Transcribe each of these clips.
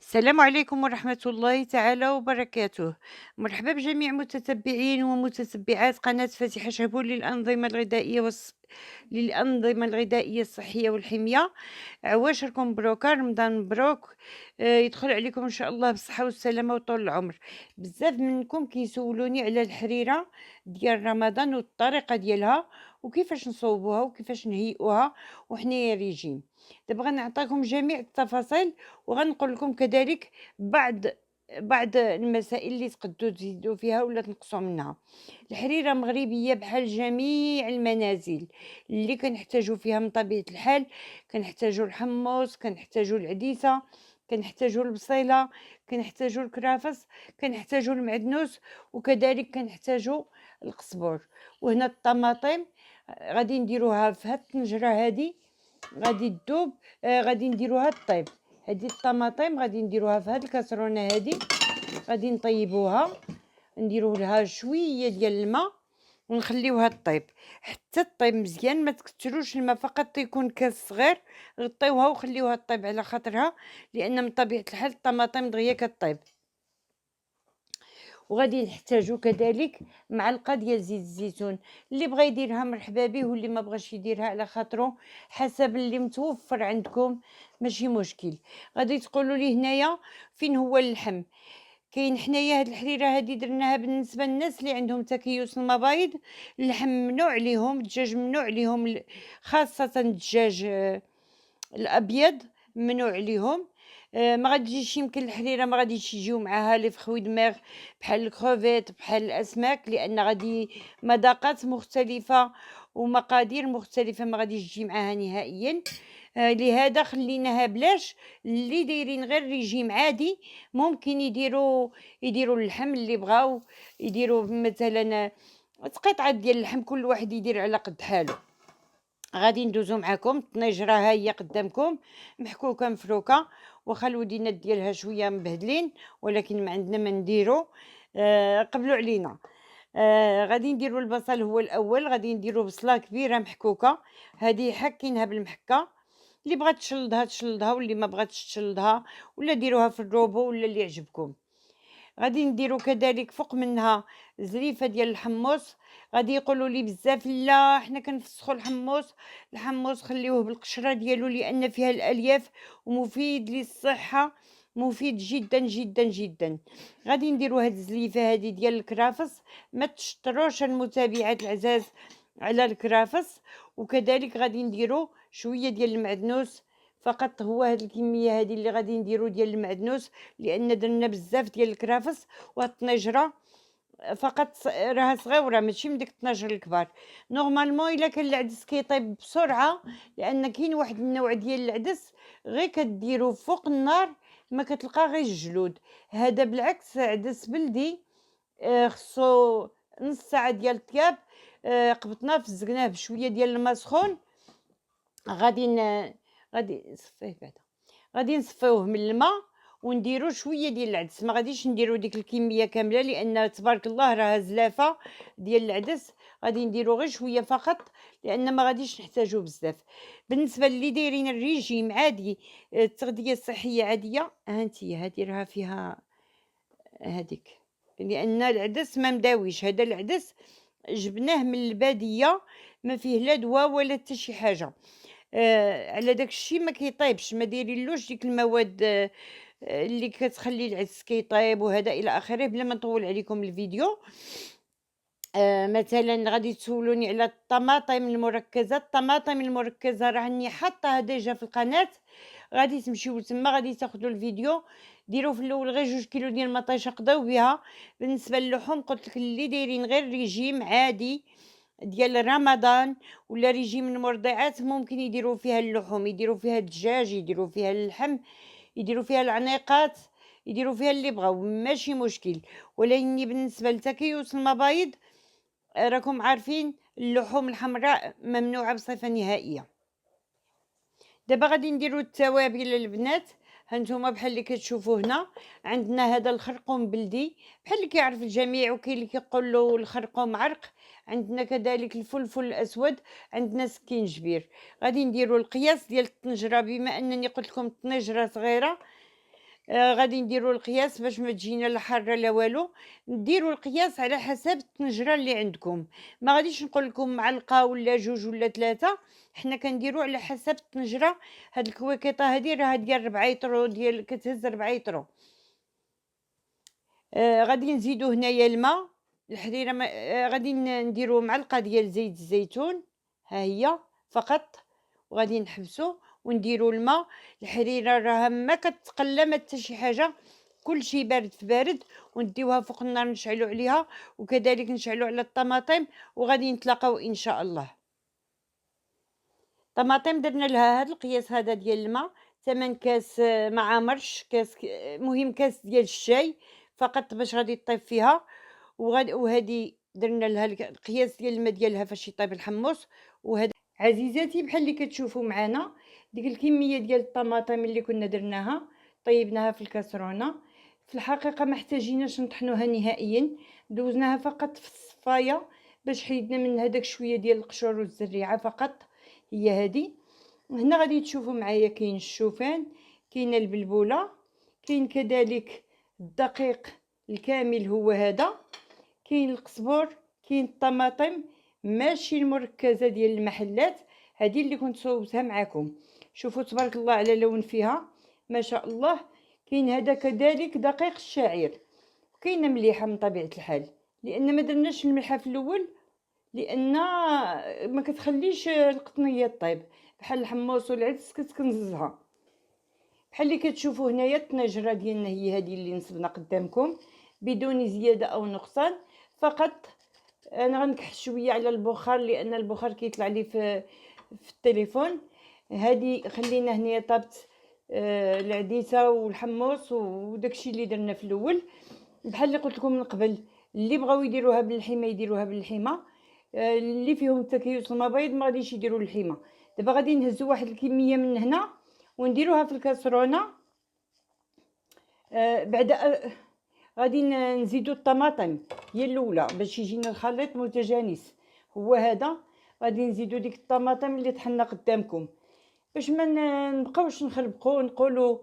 السلام عليكم ورحمة الله تعالى وبركاته. مرحبا بجميع متتبعين ومتتبعات قناة فاتحة شهبور للأنظمة الغذائية الصحية والحمية. عواشركم مبروك، رمضان مبروك. يدخل عليكم إن شاء الله بالصحة والسلامة وطول العمر. بزاف منكم كيسولوني على الحريرة ديال رمضان والطريقة ديالها وكيفاش نصوبوها وكيفاش نهيئوها وحنايا ريجيم. دابا غنعطيكم جميع التفاصيل وغنقول لكم كذلك بعض المسائل اللي تقدروا تزيدوا فيها ولا تنقصوا منها. الحريرة مغربية بحال جميع المنازل اللي كنحتاجوا فيها من طبيعة الحال. كنحتاجوا الحمص، كنحتاجوا العديسة، كنحتاجوا البصيلة، كنحتاجوا الكرافس، كنحتاجوا المعدنوس، وكذلك كنحتاجوا القزبر. وهنا الطماطم غادي نديروها في هاد الطنجرة هادي، غادي تذوب. غادي نديروها طيب. هذه الطماطم غادي نديروها في هذه الكاسرونه هذه، غادي نطيبوها، نديروا لها شويه ديال الماء ونخليوها طيب حتى طيب مزيان. ما تكثروش الماء، فقط يكون كاس صغير. غطيوها وخليوها طيب على خاطرها، لان من طبيعه الحال الطماطم دغيا كطيب. وغادي نحتاجو كذلك معلقه ديال زيت الزيتون. اللي بغى يديرها مرحبا به، واللي ما بغاش يديرها على خاطرو حسب اللي متوفر عندكم ماشي مشكل. غادي تقولوا لي هنايا فين هو اللحم؟ كاين حنايا هاد الحريره هادي درناها بالنسبه للناس اللي عندهم تكيس المبايض. اللحم ممنوع عليهم، الدجاج ممنوع عليهم، خاصه الدجاج الابيض ممنوع عليهم. ما غاديش يمكن الحريره ما غاديش يجيو معاها لي فخوي دماغ بحال الكروفيت بحال الاسماك، لان غادي مذاقات مختلفه ومقادير مختلفه ما غاديش تجي معاها نهائيا. لهذا خليناها بلاش. اللي دايرين غير ريجيم عادي ممكن يديروا اللحم اللي بغاو، يديروا مثلا قطعه ديال اللحم، كل واحد يدير على قد حاله. غادي ندوزو معاكم الطنيجره ها هي قدامكم، محكوكه مفروكه، واخا الودينات ديالها شويه مبهدلين، ولكن ما عندنا ما نديرو. قبلوا علينا. غادي نديرو البصل هو الاول. غادي نديرو بصله كبيره محكوكه، هذه حكينها بالمحكه. اللي بغات تشلضها تشلضها، واللي ما بغاتش تشلضها ولا ديروها في الروبو ولا اللي يعجبكم. غادي نديرو كذلك فوق منها زريفه ديال الحمص. غادي يقولوا لي بزاف لا حنا كنفسخوا الحمص. الحمص خليوه بالقشره ديالو لان فيها الالياف ومفيد للصحه، مفيد جدا جدا جدا. غادي نديرو هاد الزليفه هادي ديال الكرافس. ما تشطروش المتابعات العزاز على الكرافس. وكذلك غادي نديرو شويه ديال المعدنوس فقط، هو هاد الكميه هادي اللي غادي نديرو ديال المعدنوس، لان درنا بزاف ديال الكرافس. وهاد الطنيجره فقط راها صغيره ماشي من ديك الطناجر الكبار. نورمالمون الا كان العدس كيطيب بسرعه، لان كاين واحد النوع ديال العدس غير كديرو فوق النار ما كتلقى غير الجلود. هذا بالعكس عدس بلدي. خصو نص ساعه ديال الطياب. قبطناه فزقناه بشويه ديال الماء سخون. غادي غادي نصفيه بعدا. غادي نصفيوه من الماء ونديرو شويه ديال العدس. ما غاديش نديرو ديك الكميه كامله لان تبارك الله راها زلافه ديال العدس. غادي نديرو غير شويه فقط لان ما غاديش نحتاجو بزاف. بالنسبه للي دايرين الريجيم عادي، التغذيه الصحيه عاديه، هانتي هادي راها فيها هذيك. لان العدس ما مداويش، هذا العدس جبناه من الباديه، ما فيه لا دواء ولا حتى شي حاجه. على داك الشيء ما كيطيبش، ما دايرينلوش ديك المواد اللي كتخلي العدس كيطيب وهذا الى اخره. بلا ما نطول عليكم الفيديو. مثلا غادي تسولوني على الطماطم المركزه. الطماطم المركزه راني حاطاها ديجا في القناه، غادي تمشيو تما غادي تاخذوا الفيديو. ديروا في الاول غير 2 كيلو ديال المطيشه قضاو بها. بالنسبه للحوم قلت لك اللي دايرين غير ريجيم عادي ديال رمضان ولا ريجيم المرضعات ممكن يديروا فيها اللحوم، يديروا فيها الدجاج، يديروا فيها اللحم، يديروا فيها العنيقات، يديروا فيها اللي بغاو ماشي مشكل. ولكن بالنسبه لتكيس المبايض، راكم عارفين اللحوم الحمراء ممنوعه بصفه نهائيه. دابا غادي نديرو التوابل البنات. هانتوما بحال اللي كتشوفوا هنا عندنا هذا الخرقوم بلدي بحال اللي كيعرف الجميع، وكاين اللي كيقول له الخرقوم عرق. عندنا كذلك الفلفل الاسود، عندنا سكينجبير. غادي نديرو القياس ديال الطنجره، بما انني قلت لكم الطنجره صغيره غادي نديرو القياس باش ما تجينا لا حارة لا والو، نديرو القياس على حسب الطنجرة اللي عندكم، ما غاديش نقول لكم معلقة ولا 2 ولا 3، حنا كنديرو على حسب الطنجرة. هاد الكويكيطة هادي راها ديال 4 يطرو، ديال كتهز 4 يطرو. غادي نزيدو هنايا الما، الحريرة ما غادي نديرو معلقة ديال زيت الزيتون، ها هي فقط، وغادي نحبسو ونديرو الما. الحريرة راها ما كتقلى ما حتى شي حاجة، كلشي بارد في بارد، ونديوها فوق النار نشعلو عليها، وكذلك نشعلو على الطماطم، وغادي نتلاقاو إن شاء الله. طماطم درنا لها هاد القياس هذا ديال الماء، 8 كاس ما عامرش، كاس مهم كاس ديال الشاي فقط باش غادي طيب فيها. وهادي درنا لها القياس ديال الماء ديالها فاش يطيب الحمص. وهاد عزيزاتي بحال اللي كتشوفوا معانا ديك الكميه ديال الطماطم اللي كنا درناها طيبناها في الكاسرونه. في الحقيقه ما احتاجيناش نطحنوها نهائيا، دوزناها فقط في الصفايه باش حيدنا منها داك شويه ديال القشور والزريعه فقط. هي هادي. هنا غادي تشوفوا معايا كاين الشوفان، كاينه البلبوله، كاين كذلك الدقيق الكامل هو هذا، كاين القزبر، كاين الطماطم ماشي المركزه ديال المحلات، هذه اللي كنت صوبتها معكم. شوفوا تبارك الله على لون فيها ما شاء الله. كاين هذا كذلك دقيق الشعير، كاينه مليحه من طبيعه الحال، لان ما درناش الملحه في الاول، لان ما كتخليش القطنيه طيب بحال الحمص والعدس كتكنززها. بحال اللي كتشوفوا هنايا الطنجره ديالنا هي هذه اللي نصبنا قدامكم بدون زياده او نقصان فقط. انا غنكح شويه على البخار لان البخار كيطلع لي في التليفون. هذه خلينا هنايا طابت العديسه والحمص وداكشي اللي درنا في الاول. بحال اللي قلت لكم من قبل، اللي بغاو يديروها باللحمه يديروها باللحمه، اللي فيهم تكيس المبيض ما غاديش يديروا اللحمه. دابا غادي نهزوا واحد الكميه من هنا ونديروها في الكاسرونه. بعد غادي نزيدوا الطماطم هي الاولى باش يجينا الخليط متجانس، هو هذا. غادي نزيدوا ديك الطماطم اللي طحنا قدامكم باش ما نبقاوش نخربقوا نقولوا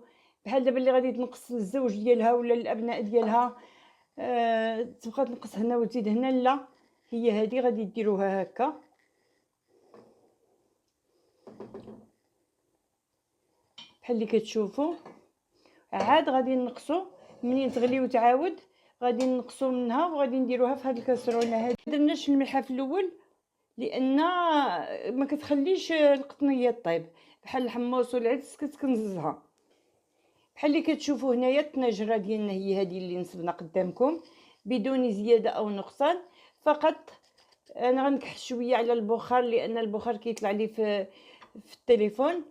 بحال دابا اللي غادي تنقص الزوج ديالها ولا الابناء ديالها تبقى تنقص هنا وتزيد هنا. لا، هي هذه غادي ديروها هكا بحال اللي كتشوفوا. عاد غادي نقصوا منين تغلي وتعاود غادي نقصوا منها وغادي نديروها في هذه الكاسرونه هذه. درناش الملحه في الاول لان ما كتخليش القطنيه طيب بحال الحمص والعدس كتكنززها. بحال اللي كتشوفوا هنايا الطنجره ديالنا هي هذه اللي نصبنا قدامكم بدون زياده او نقصان فقط. انا غنكح شويه على البخار لان البخار كيطلع لي في التليفون.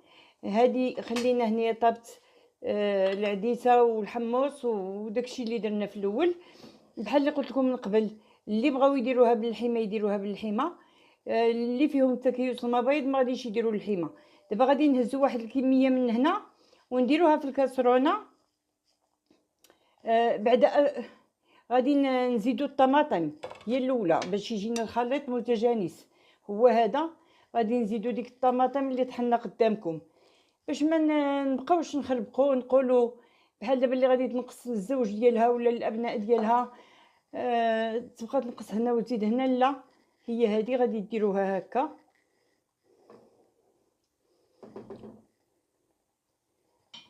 هذه خلينا هنايا طابت العديسه والحمص وداكشي اللي درنا في الاول. بحال اللي قلت لكم من قبل، اللي بغاو يديروها باللحمه يديروها باللحمه، اللي فيهم تكيس المبيض ما غاديش يديروا اللحمه. دابا غادي نهزوا واحد الكميه من هنا ونديروها في الكاسرونه. بعد غادي نزيدوا الطماطم هي الاولى باش يجينا الخليط متجانس، هو هذا. غادي نزيدوا ديك الطماطم اللي طحنا قدامكم باش ما نبقاوش نخربقوا نقولوا بحال دابا اللي غادي تنقص الزوج ديالها ولا الابناء ديالها تبقى تنقص هنا وتزيد هنا. لا، هي هذه غادي ديروها هكا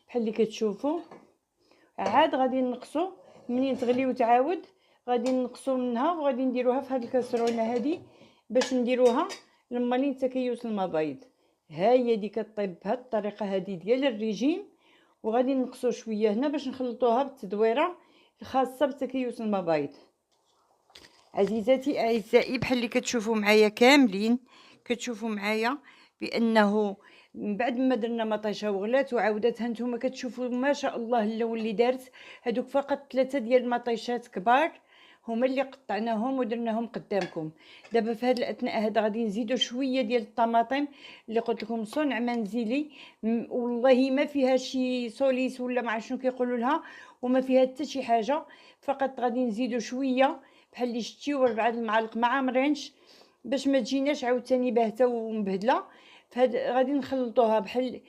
بحال اللي كتشوفوا. عاد غادي نقصوا منين تغلي وتعاود غادي نقصوا منها وغادي نديروها في هذه الكاسرونه هذه باش نديروها لمالين تكيس المبيض. ها هي دي كطيب بهذه الطريقه هذه ديال الريجيم. وغادي نقصوا شويه هنا باش نخلطوها بالتدويره الخاصه بتكيس المبيض. عزيزاتي اعزائي بحال اللي كتشوفوا معايا كاملين، كتشوفوا معايا بانه من بعد ما درنا مطيشه وغلات وعاودت هانتوما كتشوفوا ما شاء الله اللون اللي دارت. هادوك فقط 3 ديال المطيشات كبار هما اللي قطعناهم ودرناهم قدامكم. دابا في هذا الاثناء هذا غادي نزيدوا شويه ديال الطماطم اللي قلت لكم صنع منزلي، والله ما فيها شي سوليس ولا ما عرف شنو كيقولوا لها، وما فيها حتى شي حاجه. فقط غادي نزيدوا شويه بحال اللي شتيو 4 المعالق ما عامرينش باش ما تجيناش عاوتاني باهته ومبهدله. فهاد غادي نخلطوها بحال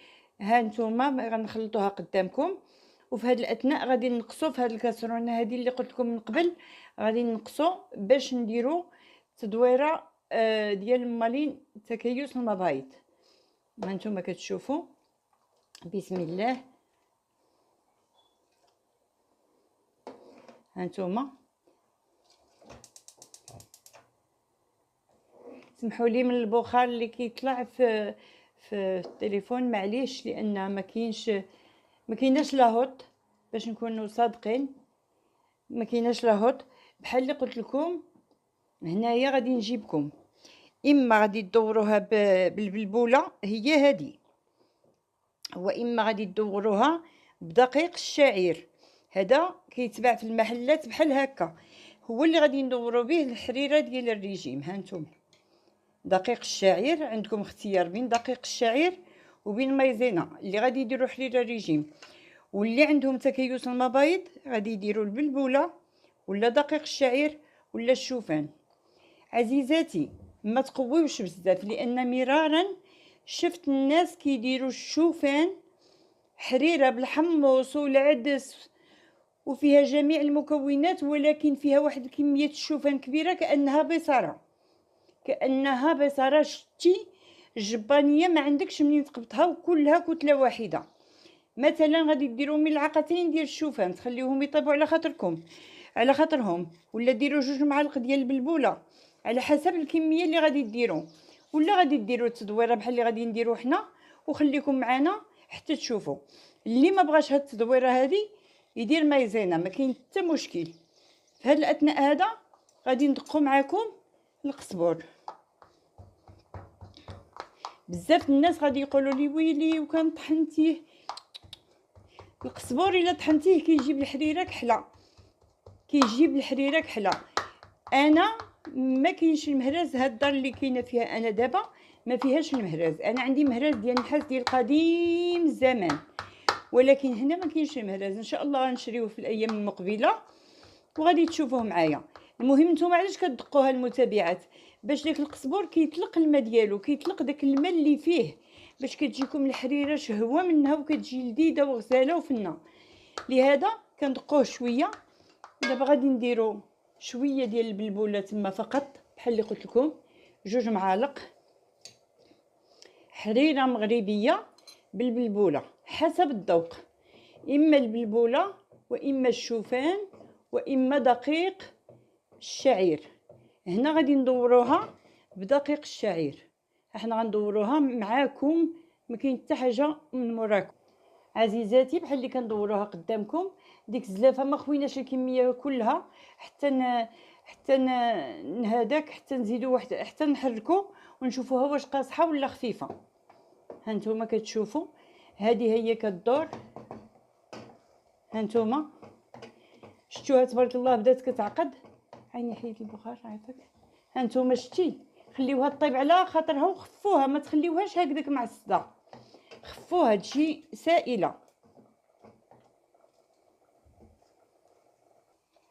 ها نتوما غنخلطوها قدامكم. وفي هذا الاثناء غادي نقصوا في هذه الكاسرونه هذه اللي قلت لكم من قبل، غادي نقصوا باش نديروا تدويره ديال مالين تكيس المبايض. ها نتوما كتشوفوا، بسم الله. هانتوما سمحوا لي من البخار اللي كيطلع في التليفون، معليش، لان ما كايناش لاهوت، باش نكونوا صادقين، ما كايناش لاهوت. بحال اللي قلت لكم هنايا غادي نجيبكم، اما غادي تدوروها بالبلبوله هي هذه، واما غادي تدوروها بدقيق الشعير. هذا كيتباع في المحلات بحال هكا، هو اللي غادي ندورو به الحريره ديال الريجيم. هانتوما دقيق الشعير، عندكم اختيار بين دقيق الشعير وبين مايزينا اللي غادي يديروا حريره ريجيم، واللي عندهم تكيس المبايض غادي يديروا البلبوله ولا دقيق الشعير ولا الشوفان. عزيزاتي ما تقويوش بزاف، لان مرارا شفت الناس كيديروا الشوفان حريره بالحمص والعدس وفيها جميع المكونات، ولكن فيها واحد كميه الشوفان كبيره كانها بصره شتي الجبانيه ما عندكش منين تقبطها، وكلها كتله واحده. مثلا غادي ديروا ملعقتين ديال الشوفان تخليوهم يطيبوا على خاطرهم، ولا ديروا 2 معالق ديال البلبوله على حسب الكميه اللي غادي ديروا، ولا غادي ديروا التدويره بحال اللي غادي نديروا حنا. وخليكم معنا حتى تشوفوا. اللي ما بغاش هاد التدويره هذه يدير مايزينا، ما كاين حتى مشكل. في هذا الاثناء هذا غادي ندقوا معكم القزبور. بزاف الناس غادي يقولوا لي ويلي وكان طحنتيه. القزبور الا طحنتيه كيجيب الحريره كحله، انا ما كاينش المهراز. هاد الدار اللي كاينه فيها انا دابا ما فيهاش المهراز، انا عندي مهراز ديال النحاس ديال قديم الزمان، ولكن هنا ما كاينش المهراز. ان شاء الله غنشريوه في الايام المقبله وغادي تشوفوه معايا. المهم نتوما علاش كتدقوها المتابعات؟ باش داك القزبور كيطلق الماء ديالو، كيطلق داك الماء اللي فيه، باش كتجيكم الحريره شهوه منها وكتجي لذيذه وغزاله وفنه. لهذا كندقوه شويه. دابا غادي نديرو شويه ديال البلبوله تما فقط، بحال اللي قلت لكم 2 معالق حريره مغربيه بالبلبوله حسب الذوق، اما البلبوله واما الشوفان واما دقيق الشعير. هنا غادي ندوروها بدقيق الشعير، احنا غندوروها معاكم، ما كاين حتى حاجه من موراكم. عزيزاتي بحال اللي كندوروها قدامكم، ديك الزلافه ما خويناش الكميه كلها حتى نهداك، حتى نزيدو واحد، حتى نحركو ونشوفوها واش قاصحه ولا خفيفه. هانتوما كتشوفوا هذه هي كدور، هانتوما شفتوها تبارك الله بدات كتعقد. عيني حيد البخار عافاك. هانتوما شتي، خليوها طيب على خاطرها وخفوها، ما تخليوهاش هكذاك معصده، خفوها تجي سائله.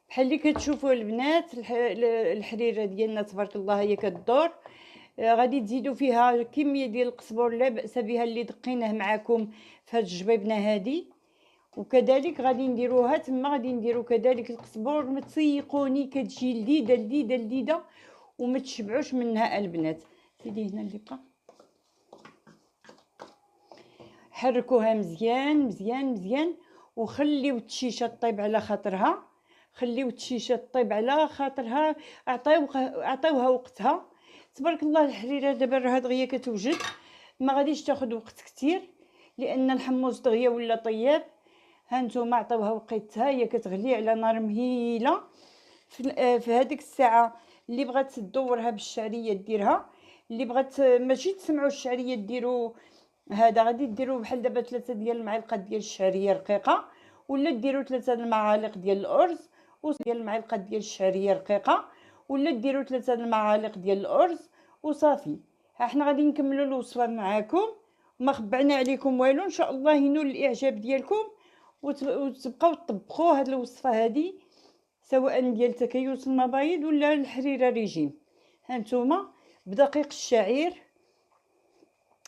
بحال اللي كتشوفوا البنات الحريره ديالنا تبارك الله هي كدور. غادي تزيدوا فيها كميه ديال القزبور لا باس بها اللي دقيناه معكم في هاد الجبيبنه هذه، وكذلك غادي نديروها تما، غادي نديروا كذلك القزبور. متسيقوني كتجي لذيذه لذيذه لذيذه وما تشبعوش منها البنات. سيدي هنا اللي بقى، حركوها مزيان مزيان مزيان وخليو التشيشه طيب على خاطرها، عطيوها وقتها. تبارك الله الحريره دابا راه دغيا كتوجد، ما غاديش تاخذ وقت كتير لان الحمص دغيا ولا طياب. هانتوما عطيوها وقيتها، هي كتغلي على نار مهيله. في هذيك الساعه اللي بغات تدورها بالشعريه ديرها، اللي بغات ماشي تسمعوا الشعريه ديروا هذا، غادي ديروا بحال دابا 3 ديال المعالق ديال الشعريه رقيقه، ولا ديروا 3 المعالق ديال الارز وديال المعلقه ديال الشعريه رقيقه، ولا ديروا 3 المعالق ديال الارز وصافي. ها حنا غادي نكملوا الوصفه معكم، ما خبعنا عليكم والو. ان شاء الله ينول الاعجاب ديالكم وتبقاو تطبقوا هذه الوصفه هذه، سواء ديال تكيس المبايض ولا الحريره ريجيم. هانتوما بدقيق الشعير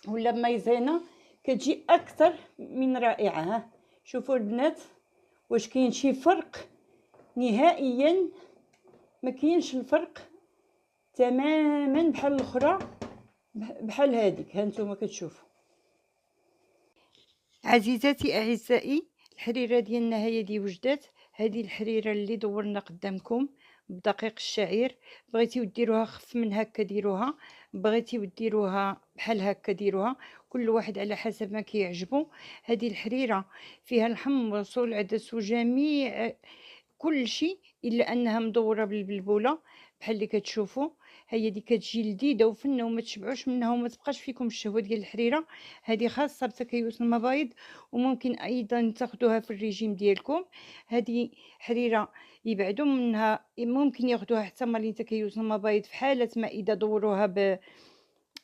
ولا مايزينا كتجي اكثر من رائعه. ها شوفوا البنات واش كاين شي فرق؟ نهائيا ما كاينش الفرق تماما بحال الاخرى، بحال هذيك. ها نتوما كتشوفوا عزيزاتي اعزائي، الحريره ديالنا هي دي وجدات. هذه الحريره اللي دورنا قدامكم بدقيق الشعير. بغيتيو ديروها خف من هكا ديروها، بغيتيو ديروها بحال هكا ديروها، كل واحد على حسب ما كيعجبو. هذه الحريره فيها الحمص والعدس وجميع كل شيء، الا انها مدوره بالبلبوله بحال اللي كتشوفوا. هي دي كتجي لذيذه وفنه وما تشبعوش منها وما تبقاش فيكم الشهوه ديال الحريره. هذه خاصه بتكيس المبايض، وممكن ايضا تاخذوها في الريجيم ديالكم. هذه حريره يبعدوا منها، ممكن ياخذوها حتى مالين تكيس المبايض في حاله ما اذا دوروها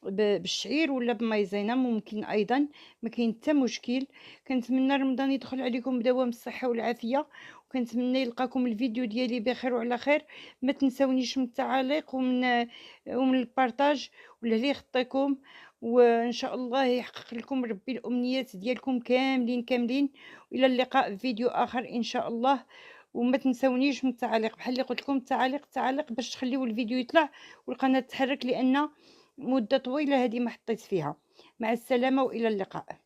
بالشعير ولا بمايزينا، ممكن ايضا، ما كاين حتى مشكل. كنتمنى رمضان يدخل عليكم بدوام الصحه والعافيه، وكنتمنى يلقاكم الفيديو ديالي بخير وعلى خير. ما تنساونيش من التعاليق ومن البارطاج واللي يخطيكم، وان شاء الله يحقق لكم ربي الامنيات ديالكم كاملين كاملين. والى اللقاء في فيديو اخر ان شاء الله. وما تنساونيش من التعاليق، بحال اللي قلت لكم، التعاليق باش تخليو الفيديو يطلع والقناه تتحرك، لان مدة طويلة هذه ما حطيت فيها. مع السلامة وإلى اللقاء.